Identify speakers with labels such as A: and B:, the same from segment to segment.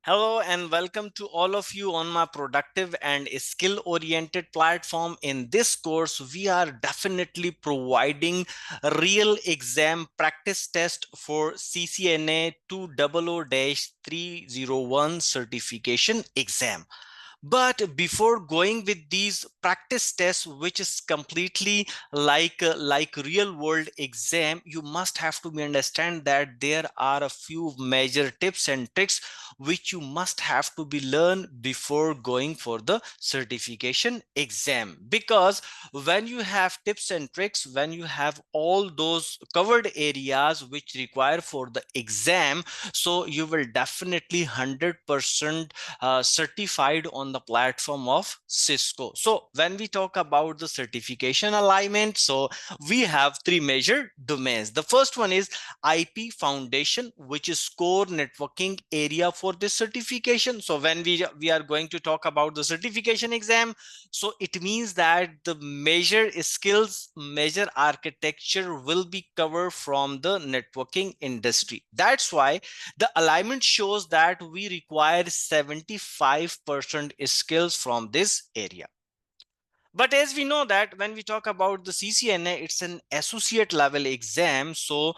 A: Hello and welcome to all of you on my productive and skill oriented platform. In this course, we are definitely providing a real exam practice test for CCNA 200-301 certification exam. But before going with these practice tests, which is completely like real world exam, you must have to understand that there are a few major tips and tricks which you must have to be learned before going for the certification exam. Because when you have tips and tricks, when you have all those covered areas which require for the exam, so you will definitely 100% certified on the platform of Cisco. So when we talk about the certification alignment, so we have three major domains. The first one is IP foundation, which is core networking area for this certification. So when we are going to talk about the certification exam, so it means that the major skills, major architecture will be covered from the networking industry. That's why the alignment shows that we require 75% skills from this area. But as we know that when we talk about the CCNA, it's an associate level exam. So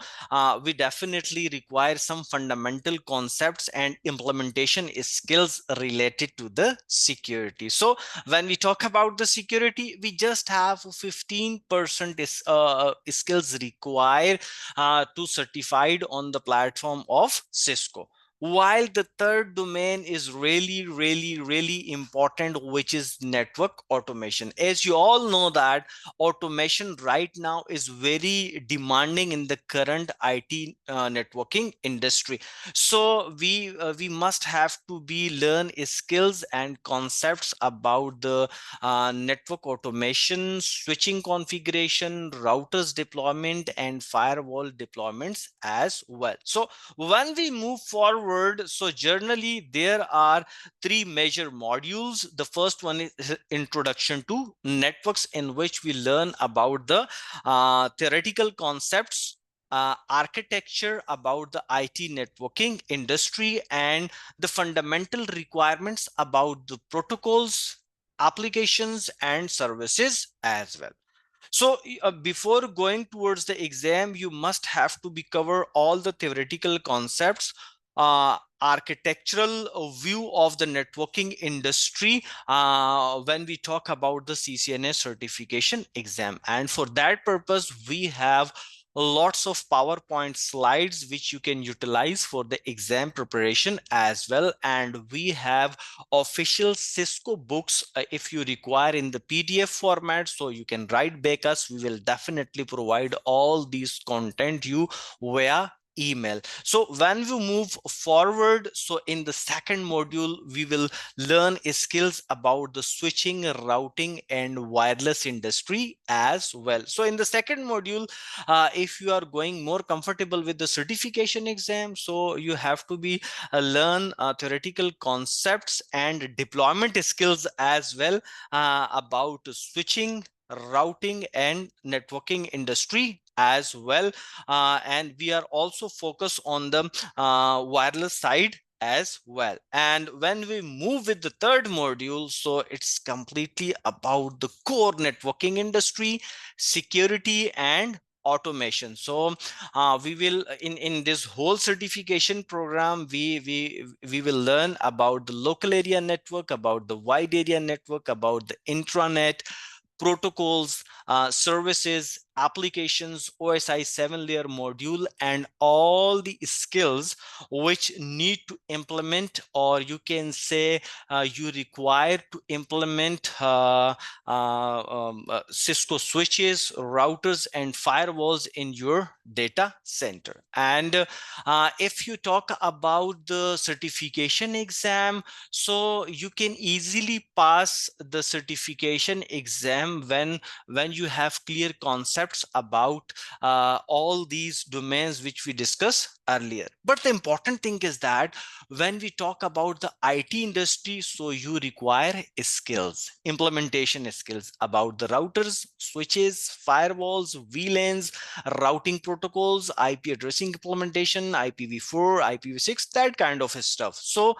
A: we definitely require some fundamental concepts and implementation skills related to the security. So when we talk about the security, we just have 15% skills required to certified on the platform of Cisco, while the third domain is really important, which is network automation. As you all know that automation right now is very demanding in the current IT networking industry. So we must have to be learn skills and concepts about the network automation, switching configuration, routers deployment, and firewall deployments as well. So when we move forward, so generally there are three major modules. The first one is introduction to networks, in which we learn about the theoretical concepts, architecture about the IT networking industry, and the fundamental requirements about the protocols, applications, and services as well. So before going towards the exam, you must have to be cover all the theoretical concepts, architectural view of the networking industry when we talk about the CCNA certification exam. And for that purpose, we have lots of PowerPoint slides which you can utilize for the exam preparation as well. And we have official Cisco books if you require in the PDF format, so you can write back us. We will definitely provide all these content you via email. So when we move forward, so in the second module, we will learn skills about the switching, routing, and wireless industry as well. So in the second module, if you are going more comfortable with the certification exam, so you have to be learn theoretical concepts and deployment skills as well about switching, routing, and networking industry as well. And we are also focused on the wireless side as well. And when we move with the third module, so it's completely about the core networking industry, security, and automation. So we will in this whole certification program, we will learn about the local area network, about the wide area network, about the intranet, protocols, services, applications, OSI 7-layer module, and all the skills which need to implement, or you can say you require to implement Cisco switches, routers, and firewalls in your data center. And if you talk about the certification exam, so you can easily pass the certification exam when you have clear concepts about all these domains which we discussed earlier. But the important thing is that when we talk about the IT industry, so you require skills, implementation skills about the routers, switches, firewalls, VLANs, routing protocols, IP addressing implementation, IPv4, IPv6, that kind of stuff. So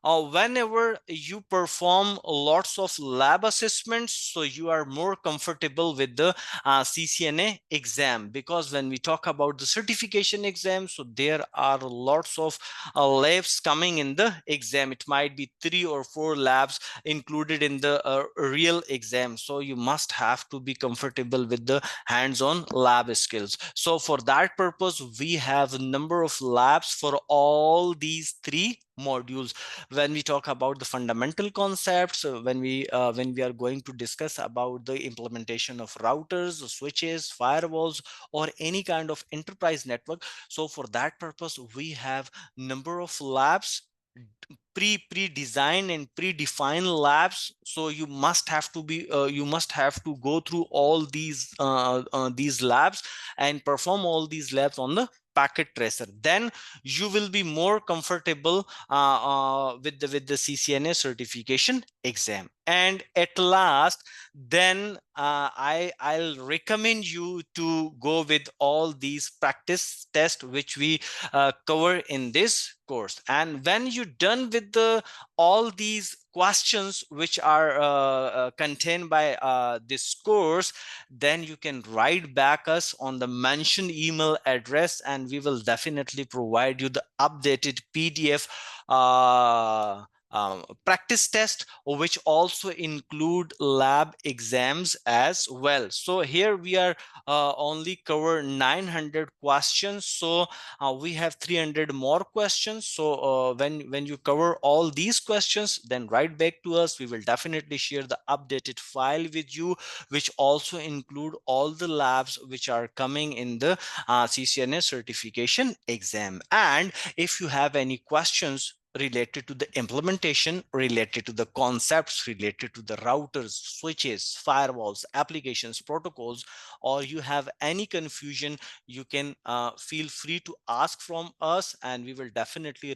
A: Whenever you perform lots of lab assessments, so you are more comfortable with the CCNA exam, because when we talk about the certification exam, so there are lots of labs coming in the exam. It might be 3 or 4 labs included in the real exam, so you must have to be comfortable with the hands-on lab skills. So for that purpose, we have a number of labs for all these 3 modules. When we talk about the fundamental concepts, when we are going to discuss about the implementation of routers, switches, firewalls, or any kind of enterprise network, so for that purpose we have number of labs, pre-designed and predefined labs. So you must have to be you must have to go through all these labs and perform all these labs on the packet tracer. Then you will be more comfortable with the CCNA certification exam. And at last, then I'll recommend you to go with all these practice tests which we cover in this course. And when you're done with the all these questions which are contained by this course, then you can write back us on the mentioned email address, and we will definitely provide you the updated PDF practice test, which also include lab exams as well. So here we are only cover 900 questions, so we have 300 more questions. So when you cover all these questions, then write back to us. We will definitely share the updated file with you, which also include all the labs which are coming in the CCNA certification exam. And if you have any questions related to the implementation, related to the concepts, related to the routers, switches, firewalls, applications, protocols, or you have any confusion, you can feel free to ask from us, and we will definitely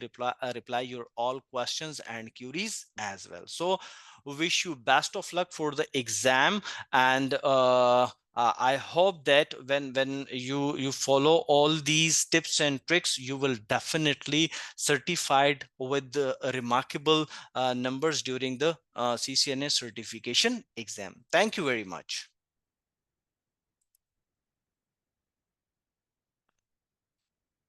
A: reply your all questions and queries as well. So wish you best of luck for the exam. And I hope that when you follow all these tips and tricks, you will definitely certified with the remarkable numbers during the CCNA certification exam. Thank you very much.